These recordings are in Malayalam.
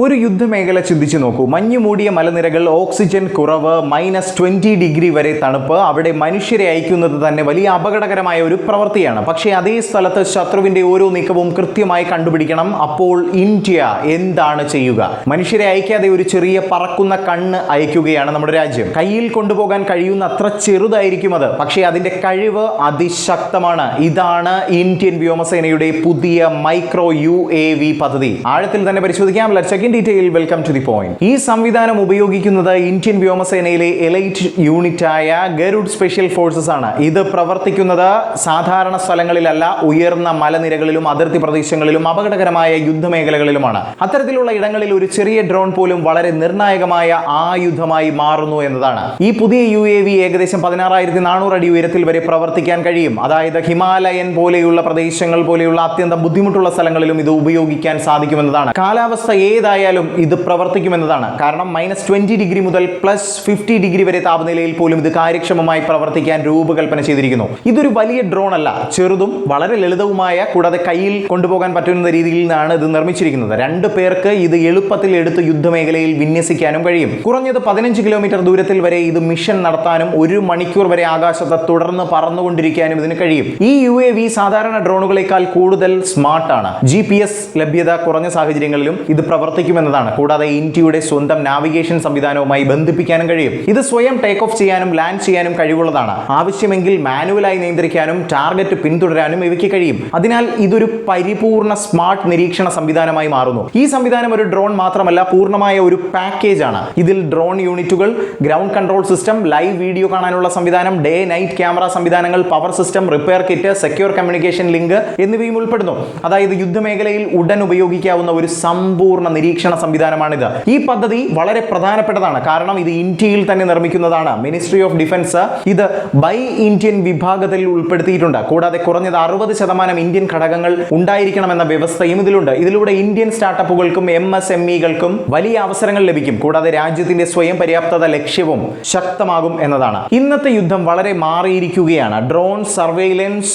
ഒരു യുദ്ധമേഖല ചിന്തിച്ചു നോക്കൂ. മഞ്ഞു മൂടിയ മലനിരകൾ, ഓക്സിജൻ കുറവ്, -20 വരെ തണുപ്പ്. അവിടെ മനുഷ്യരെ അയക്കുന്നത് തന്നെ വലിയ അപകടകരമായ ഒരു പ്രവൃത്തിയാണ്. പക്ഷേ അതേ സ്ഥലത്ത് ശത്രുവിന്റെ ഓരോ നീക്കവും കൃത്യമായി കണ്ടുപിടിക്കണം. അപ്പോൾ ഇന്ത്യ എന്താണ് ചെയ്യുക? മനുഷ്യരെ അയക്കാതെ ഒരു ചെറിയ പറക്കുന്ന കണ്ണ് അയക്കുകയാണ് നമ്മുടെ രാജ്യം. കയ്യിൽ കൊണ്ടുപോകാൻ കഴിയുന്ന അത്ര ചെറുതായിരിക്കും അത്, പക്ഷേ അതിന്റെ കഴിവ് അതിശക്തമാണ്. ഇതാണ് ഇന്ത്യൻ വ്യോമസേനയുടെ പുതിയ മൈക്രോ UAV പദ്ധതി. ആഴത്തിൽ തന്നെ പരിശോധിക്കാം. Let's check in detail. Welcome to the point. ഈ സംവിധാനം ഉപയോഗിക്കുന്നത് ഇന്ത്യൻ വ്യോമസേനയിലെ എലൈറ്റ് യൂണിറ്റായ ഗരുഡ് സ്പെഷ്യൽ ഫോഴ്സസ് ആണ്. ഇത് പ്രവർത്തിക്കുന്നത് സാധാരണ സ്ഥലങ്ങളിലല്ല, ഉയർന്ന മലനിരകളിലും അതിർത്തി പ്രദേശങ്ങളിലും അപകടകരമായ യുദ്ധമേഖലകളിലുമാണ്. അത്തരത്തിലുള്ള ഇടങ്ങളിൽ ഒരു ചെറിയ ഡ്രോൺ പോലും വളരെ നിർണായകമായ ആയുധമായി മാറുന്നു എന്നതാണ്. ഈ പുതിയ UAV ഏകദേശം 16,400 അടി ഉയരത്തിൽ വരെ പ്രവർത്തിക്കാൻ കഴിയും. അതായത് ഹിമാലയൻ പോലെയുള്ള പ്രദേശങ്ങൾ പോലെയുള്ള അത്യന്തം ബുദ്ധിമുട്ടുള്ള സ്ഥലങ്ങളിലും ഇത് ഉപയോഗിക്കാൻ സാധിക്കുമെന്നതാണ്. കാലാവസ്ഥ ഏതായാലും ഇത് പ്രവർത്തിക്കുമെന്നതാണ്. കാരണം -20 മുതൽ +50 വരെ താപനിലയിൽ പോലും ഇത് കാര്യക്ഷമമായി പ്രവർത്തിക്കാൻ രൂപകൽപ്പന ചെയ്തിരിക്കുന്നു. ഇതൊരു വലിയ ഡ്രോൺ അല്ല, ചെറുതും വളരെ ലളിതവുമായ, കൂടാതെ കയ്യിൽ കൊണ്ടുപോകാൻ പറ്റുന്ന രീതിയിലാണ് ഇത് നിർമ്മിച്ചിരിക്കുന്നത്. 2 പേർക്ക് ഇത് എളുപ്പത്തിൽ എടുത്ത് യുദ്ധമേഖലയിൽ വിന്യസിക്കാനും കഴിയും. കുറഞ്ഞത് 15 കിലോമീറ്റർ ദൂരത്തിൽ വരെ ഇത് മിഷൻ നടത്താനും 1 മണിക്കൂർ വരെ ആകാശത്ത് തുടർന്ന് പറന്നുകൊണ്ടിരിക്കാനും ഇതിന് കഴിയും. ഈ UAV സാധാരണ ഡ്രോണുകളെക്കാൾ കൂടുതൽ സ്മാർട്ടാണ്. GPS ലഭ്യത കുറഞ്ഞ സാഹചര്യങ്ങളിലും ഇത് പ്രവർത്തിക്കുമെന്നതാണ്. കൂടാതെ ഇന്ത്യയുടെ സ്വന്തം നാവിഗേഷൻ സംവിധാനവുമായി ബന്ധിപ്പിക്കാനും കഴിയും. ഇത് സ്വയം ടേക്ക് ഓഫ് ചെയ്യാനും ലാൻഡ് ചെയ്യാനും കഴിവുള്ളതാണ്. ആവശ്യമെങ്കിൽ മാനുവലായി നിയന്ത്രിക്കാനും ടാർഗറ്റ് പിന്തുടരാനും ഇവയ്ക്ക് കഴിയും. അതിനാൽ ഇതൊരു പരിപൂർണ സ്മാർട്ട് നിരീക്ഷണ സംവിധാനമായി മാറുന്നു. ഈ സംവിധാനം ഒരു ഡ്രോൺ മാത്രമല്ല, പൂർണ്ണമായ ഒരു പാക്കേജ് ആണ്. ഇതിൽ ഡ്രോൺ യൂണിറ്റുകൾ, ground control system, live video കാണാനുള്ള സംവിധാനം, ഡേ നൈറ്റ് ക്യാമറ സംവിധാനങ്ങൾ, power system, repair kit, secure communication link എന്നിവയും ഉൾപ്പെടുന്നു. അതായത് യുദ്ധമേഖലയിൽ ഉടൻ ഉപയോഗിക്കാവുന്ന ഒരു സമ്പൂർണ്ണ നിരീക്ഷണ സംവിധാനമാണിത്. ഈ പദ്ധതി വളരെ പ്രധാനപ്പെട്ടതാണ്. കാരണം ഇത് ഇന്ത്യയിൽ തന്നെ നിർമ്മിക്കുന്നതാണ്. മിനിസ്ട്രി ഓഫ് ഡിഫൻസ് ഇത് ബൈ ഇന്ത്യൻ വിഭാഗത്തിൽ ഉൾപ്പെടുത്തിയിട്ടുണ്ട്. കൂടാതെ കുറഞ്ഞത് 60% ഇന്ത്യൻ ഘടകങ്ങൾ ഉണ്ടായിരിക്കണമെന്ന വ്യവസ്ഥയും ഇതിലുണ്ട്. ഇതിലൂടെ ഇന്ത്യൻ സ്റ്റാർട്ടപ്പുകൾക്കും MSMEകൾക്കും വലിയ അവസരങ്ങൾ ലഭിക്കും. കൂടാതെ രാജ്യത്തിന്റെ സ്വയം പര്യാപ്തത ലക്ഷ്യവും ശക്തമാകും എന്നതാണ്. ഇന്നത്തെ യുദ്ധം വളരെ മാറിയിരിക്കുകയാണ്. Drone, surveillance,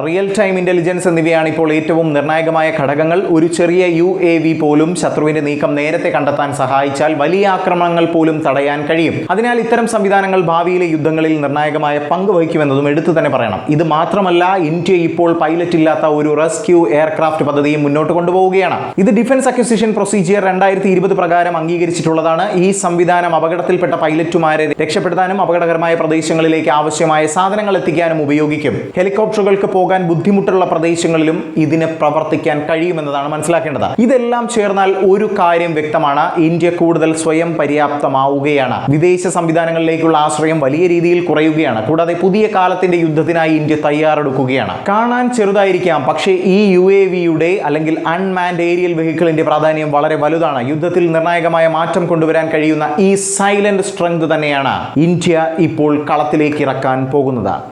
real time intelligence എന്നിവയാണ് ഇപ്പോൾ ഏറ്റവും നിർണായകമായ ഘടകങ്ങൾ. ഒരു ചെറിയ UAV പോലും ശത്രുവിന്റെ നീക്കം നേരത്തെ കണ്ടെത്താൻ സഹായിച്ചാൽ വലിയ ആക്രമണങ്ങൾ പോലും തടയാൻ കഴിയും. അതിനാൽ ഇത്തരം സംവിധാനങ്ങൾ ഭാവിയിലെ യുദ്ധങ്ങളിൽ നിർണായകമായ പങ്ക് വഹിക്കുമെന്നതും എടുത്തു തന്നെ പറയണം. ഇത് മാത്രമല്ല, ഇന്ത്യ ഇപ്പോൾ പൈലറ്റ് ഇല്ലാത്ത ഒരു റെസ്ക്യൂ എയർക്രാഫ്റ്റ് പദ്ധതിയും മുന്നോട്ട് കൊണ്ടുപോവുകയാണ്. ഇത് ഡിഫൻസ് അക്വിസിഷൻ പ്രൊസീജിയർ 2020 പ്രകാരം അംഗീകരിച്ചിട്ടുള്ളതാണ്. ഈ സംവിധാനം അപകടത്തിൽപ്പെട്ട പൈലറ്റുമാരെ രക്ഷപ്പെടുത്താനും അപകടകരമായ പ്രദേശങ്ങളിലേക്ക് ആവശ്യമായ സാധനങ്ങൾ എത്തിക്കാനും ഉപയോഗിക്കും. ഹെലികോപ്റ്ററുകൾക്ക് പോകാൻ ബുദ്ധിമുട്ടുള്ള പ്രദേശങ്ങളിലും ഇതിന് പ്രവർത്തിക്കാൻ കഴിയുമെന്നതാണ് മനസ്സിലാക്കേണ്ടത്. ഇതെല്ലാം ചേർന്നാൽ ഒരു കാര്യം വ്യക്തമാണ്: ഇന്ത്യ കൂടുതൽ സ്വയം പര്യാപ്തമാവുകയാണ്. വിദേശ സംവിധാനങ്ങളിലേക്കുള്ള ആശ്രയം വലിയ രീതിയിൽ കുറയുകയാണ്. കൂടാതെ പുതിയ കാലത്തിന്റെ യുദ്ധത്തിനായി ഇന്ത്യ തയ്യാറെടുക്കുകയാണ്. കാണാൻ ചെറുതായിരിക്കാം, പക്ഷേ ഈ UAVയുടെ അല്ലെങ്കിൽ അൺമാൻഡ് ഏരിയൽ വെഹിക്കിളിന്റെ പ്രാധാന്യം വളരെ വലുതാണ്. യുദ്ധത്തിൽ നിർണായകമായ മാറ്റം കൊണ്ടുവരാൻ കഴിയുന്ന ഈ സൈലന്റ് സ്ട്രെങ്ത് തന്നെയാണ് ഇന്ത്യ ഇപ്പോൾ കളത്തിലേക്ക് ഇറക്കാൻ പോകുന്നത്.